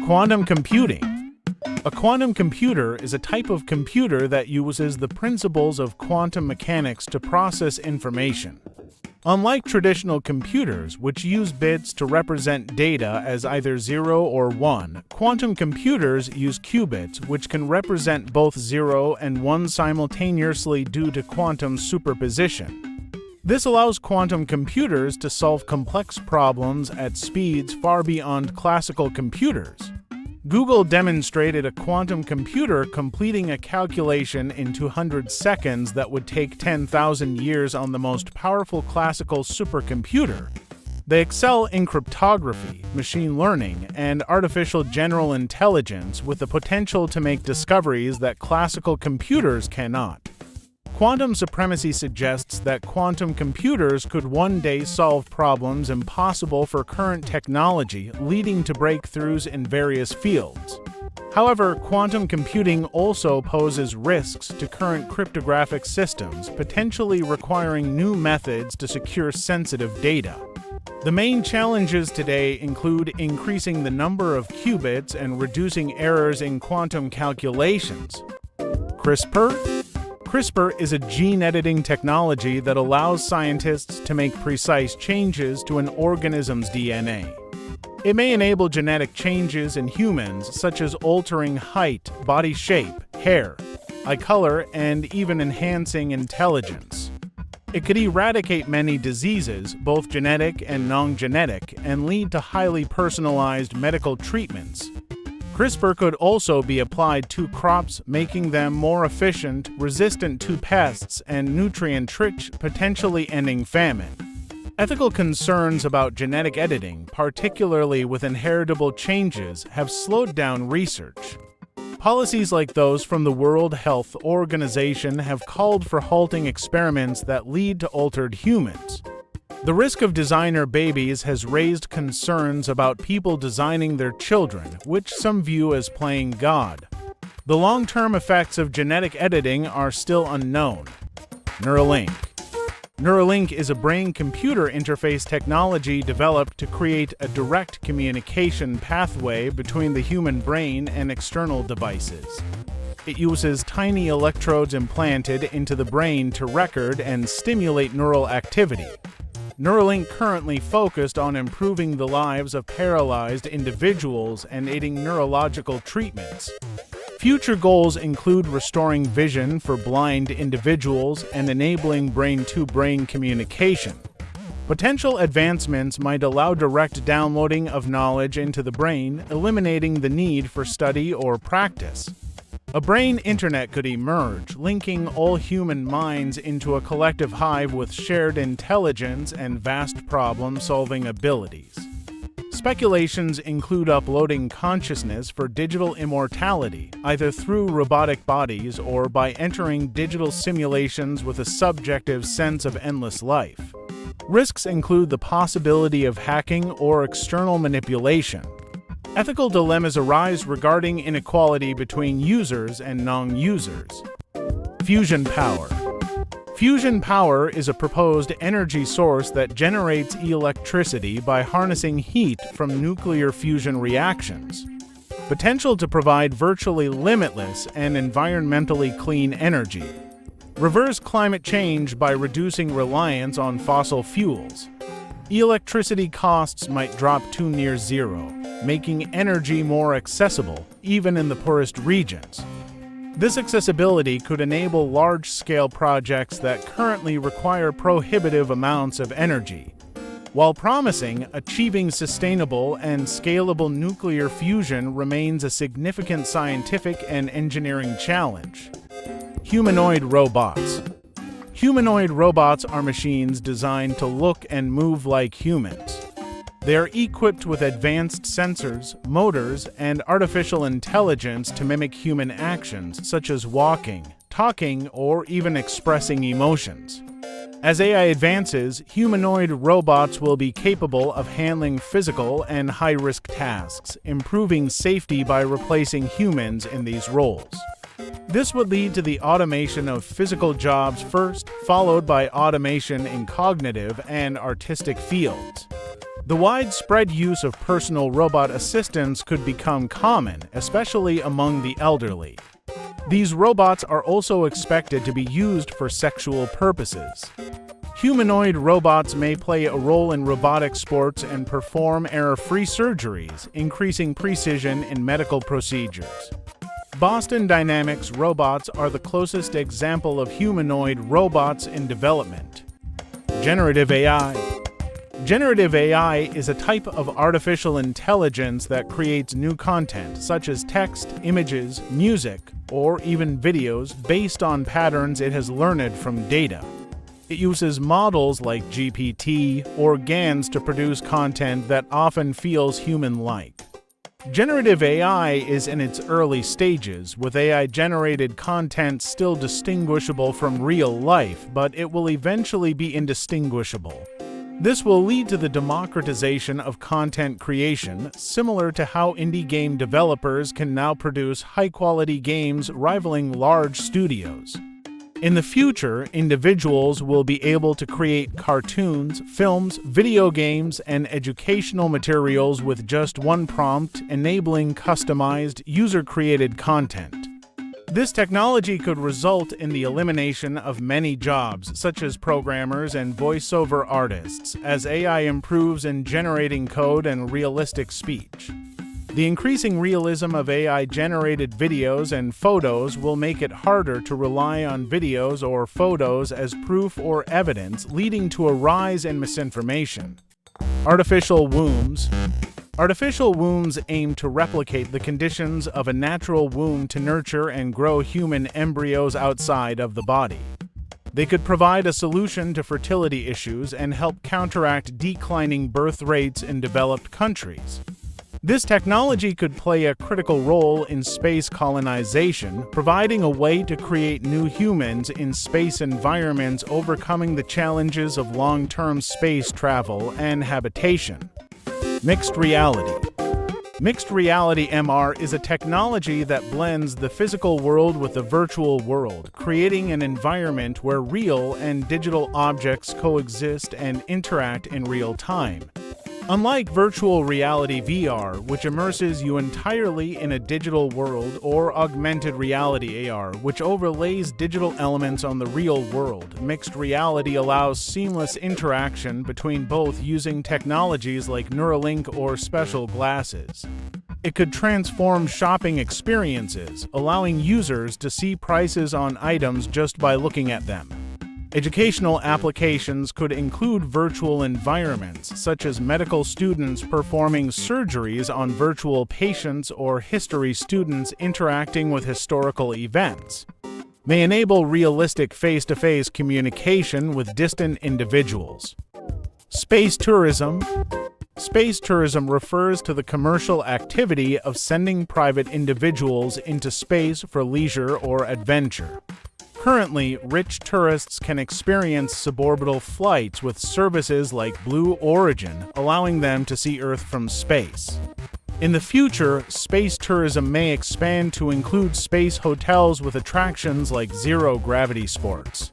Quantum computing. A quantum computer is a type of computer that uses the principles of quantum mechanics to process information. Unlike traditional computers, which use bits to represent data as either 0 or 1, quantum computers use qubits, which can represent both 0 and 1 simultaneously due to quantum superposition. This allows quantum computers to solve complex problems at speeds far beyond classical computers. Google demonstrated a quantum computer completing a calculation in 200 seconds that would take 10,000 years on the most powerful classical supercomputer. They excel in cryptography, machine learning, and artificial general intelligence with the potential to make discoveries that classical computers cannot. Quantum supremacy suggests that quantum computers could one day solve problems impossible for current technology, leading to breakthroughs in various fields. However, quantum computing also poses risks to current cryptographic systems, potentially requiring new methods to secure sensitive data. The main challenges today include increasing the number of qubits and reducing errors in quantum calculations. CRISPR? CRISPR is a gene editing technology that allows scientists to make precise changes to an organism's DNA. It may enable genetic changes in humans, such as altering height, body shape, hair, eye color, and even enhancing intelligence. It could eradicate many diseases, both genetic and non-genetic, and lead to highly personalized medical treatments. CRISPR could also be applied to crops, making them more efficient, resistant to pests, and nutrient-rich, potentially ending famine. Ethical concerns about genetic editing, particularly with inheritable changes, have slowed down research. Policies like those from the World Health Organization have called for halting experiments that lead to altered humans. The risk of designer babies has raised concerns about people designing their children, which some view as playing God. The long-term effects of genetic editing are still unknown. Neuralink. Neuralink is a brain-computer interface technology developed to create a direct communication pathway between the human brain and external devices. It uses tiny electrodes implanted into the brain to record and stimulate neural activity. Neuralink currently focused on improving the lives of paralyzed individuals and aiding neurological treatments. Future goals include restoring vision for blind individuals and enabling brain-to-brain communication. Potential advancements might allow direct downloading of knowledge into the brain, eliminating the need for study or practice. A brain internet could emerge, linking all human minds into a collective hive with shared intelligence and vast problem-solving abilities. Speculations include uploading consciousness for digital immortality, either through robotic bodies or by entering digital simulations with a subjective sense of endless life. Risks include the possibility of hacking or external manipulation. Ethical dilemmas arise regarding inequality between users and non-users. Fusion power. Fusion power is a proposed energy source that generates electricity by harnessing heat from nuclear fusion reactions. Potential to provide virtually limitless and environmentally clean energy. Reverse climate change by reducing reliance on fossil fuels. Electricity costs might drop to near zero, making energy more accessible, even in the poorest regions. This accessibility could enable large-scale projects that currently require prohibitive amounts of energy. While promising, achieving sustainable and scalable nuclear fusion remains a significant scientific and engineering challenge. Humanoid robots. Humanoid robots are machines designed to look and move like humans. They are equipped with advanced sensors, motors, and artificial intelligence to mimic human actions such as walking, talking, or even expressing emotions. As AI advances, humanoid robots will be capable of handling physical and high-risk tasks, improving safety by replacing humans in these roles. This would lead to the automation of physical jobs first, followed by automation in cognitive and artistic fields. The widespread use of personal robot assistants could become common, especially among the elderly. These robots are also expected to be used for sexual purposes. Humanoid robots may play a role in robotic sports and perform error-free surgeries, increasing precision in medical procedures. Boston Dynamics robots are the closest example of humanoid robots in development. Generative AI. Generative AI is a type of artificial intelligence that creates new content, such as text, images, music, or even videos based on patterns it has learned from data. It uses models like GPT or GANs to produce content that often feels human-like. Generative AI is in its early stages, with AI-generated content still distinguishable from real life, but it will eventually be indistinguishable. This will lead to the democratization of content creation, similar to how indie game developers can now produce high-quality games rivaling large studios. In the future, individuals will be able to create cartoons, films, video games, and educational materials with just one prompt, enabling customized, user-created content. This technology could result in the elimination of many jobs, such as programmers and voiceover artists, as AI improves in generating code and realistic speech. The increasing realism of AI-generated videos and photos will make it harder to rely on videos or photos as proof or evidence, leading to a rise in misinformation. Artificial wombs. Artificial wombs aim to replicate the conditions of a natural womb to nurture and grow human embryos outside of the body. They could provide a solution to fertility issues and help counteract declining birth rates in developed countries. This technology could play a critical role in space colonization, providing a way to create new humans in space environments, overcoming the challenges of long-term space travel and habitation. Mixed reality. Mixed reality (MR) is a technology that blends the physical world with the virtual world, creating an environment where real and digital objects coexist and interact in real time. Unlike virtual reality (VR), which immerses you entirely in a digital world, or augmented reality (AR), which overlays digital elements on the real world, mixed reality allows seamless interaction between both using technologies like Neuralink or special glasses. It could transform shopping experiences, allowing users to see prices on items just by looking at them. Educational applications could include virtual environments, such as medical students performing surgeries on virtual patients or history students interacting with historical events. May enable realistic face-to-face communication with distant individuals. Space tourism. Space tourism refers to the commercial activity of sending private individuals into space for leisure or adventure. Currently, rich tourists can experience suborbital flights with services like Blue Origin, allowing them to see Earth from space. In the future, space tourism may expand to include space hotels with attractions like zero-gravity sports.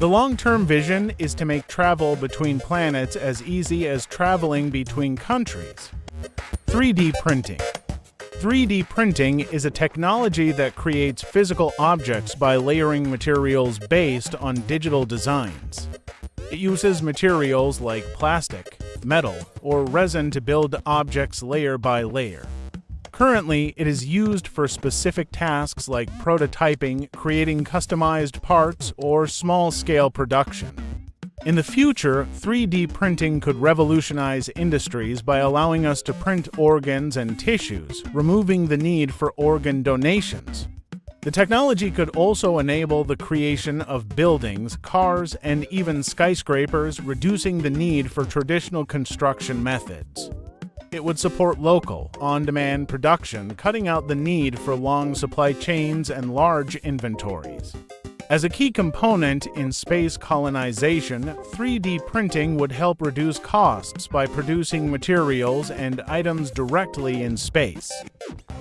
The long-term vision is to make travel between planets as easy as traveling between countries. 3D printing. 3D printing is a technology that creates physical objects by layering materials based on digital designs. It uses materials like plastic, metal, or resin to build objects layer by layer. Currently, it is used for specific tasks like prototyping, creating customized parts, or small-scale production. In the future, 3D printing could revolutionize industries by allowing us to print organs and tissues, removing the need for organ donations. The technology could also enable the creation of buildings, cars, and even skyscrapers, reducing the need for traditional construction methods. It would support local, on-demand production, cutting out the need for long supply chains and large inventories. As a key component in space colonization, 3D printing would help reduce costs by producing materials and items directly in space.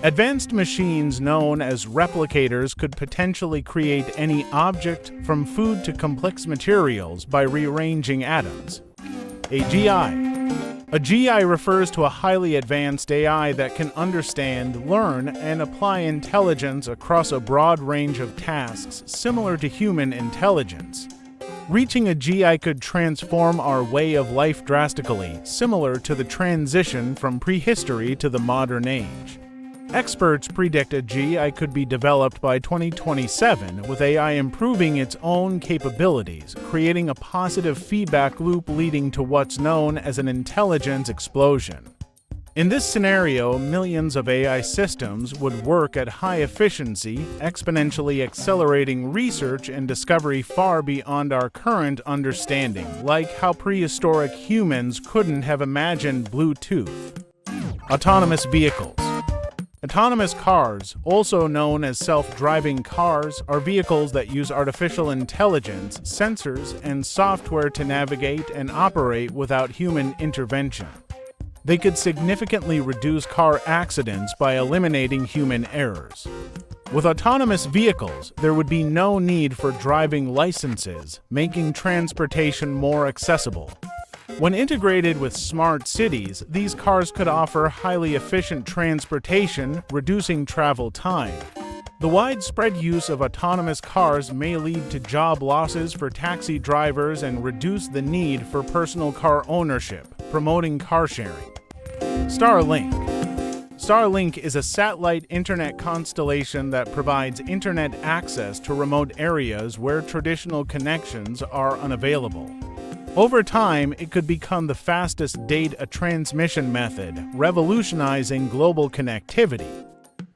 Advanced machines known as replicators could potentially create any object, from food to complex materials, by rearranging atoms. AGI. A GI refers to a highly advanced AI that can understand, learn, and apply intelligence across a broad range of tasks similar to human intelligence. Reaching a GI could transform our way of life drastically, similar to the transition from prehistory to the modern age. Experts predict a GI could be developed by 2027, with AI improving its own capabilities, creating a positive feedback loop leading to what's known as an intelligence explosion. In this scenario, millions of AI systems would work at high efficiency, exponentially accelerating research and discovery far beyond our current understanding, like how prehistoric humans couldn't have imagined Bluetooth. Autonomous vehicles. Autonomous cars, also known as self-driving cars, are vehicles that use artificial intelligence, sensors, and software to navigate and operate without human intervention. They could significantly reduce car accidents by eliminating human errors. With autonomous vehicles, there would be no need for driving licenses, making transportation more accessible. When integrated with smart cities, these cars could offer highly efficient transportation, reducing travel time. The widespread use of autonomous cars may lead to job losses for taxi drivers and reduce the need for personal car ownership, promoting car sharing. Starlink. Starlink is a satellite internet constellation that provides internet access to remote areas where traditional connections are unavailable. Over time, it could become the fastest data transmission method, revolutionizing global connectivity.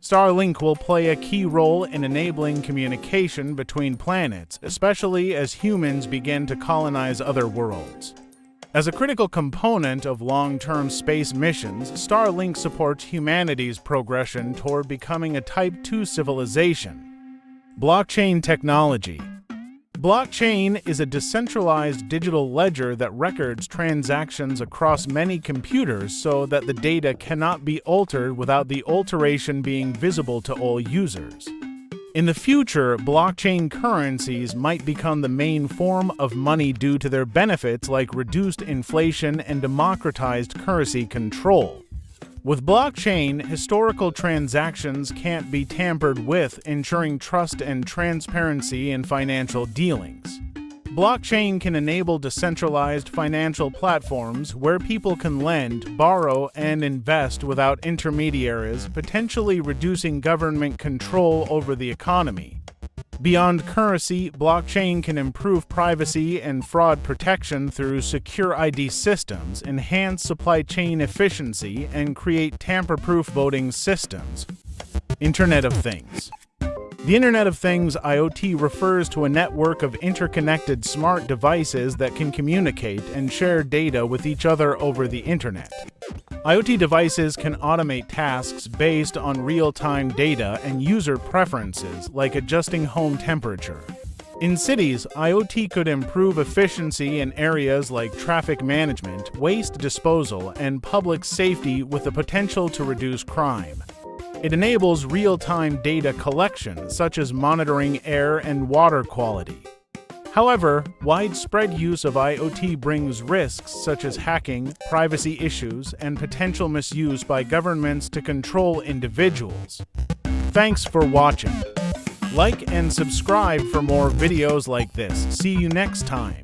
Starlink will play a key role in enabling communication between planets, especially as humans begin to colonize other worlds. As a critical component of long-term space missions, Starlink supports humanity's progression toward becoming a Type 2 civilization. Blockchain technology. Blockchain is a decentralized digital ledger that records transactions across many computers so that the data cannot be altered without the alteration being visible to all users. In the future, blockchain currencies might become the main form of money due to their benefits like reduced inflation and democratized currency control. With blockchain, historical transactions can't be tampered with, ensuring trust and transparency in financial dealings. Blockchain can enable decentralized financial platforms where people can lend, borrow, and invest without intermediaries, potentially reducing government control over the economy. Beyond currency, blockchain can improve privacy and fraud protection through secure ID systems, enhance supply chain efficiency, and create tamper-proof voting systems. Internet of Things. The Internet of Things, IoT, refers to a network of interconnected smart devices that can communicate and share data with each other over the Internet. IoT devices can automate tasks based on real-time data and user preferences, like adjusting home temperature. In cities, IoT could improve efficiency in areas like traffic management, waste disposal, and public safety with the potential to reduce crime. It enables real-time data collection, such as monitoring air and water quality. However, widespread use of IoT brings risks such as hacking, privacy issues, and potential misuse by governments to control individuals. Thanks for watching. Like and subscribe for more videos like this. See you next time.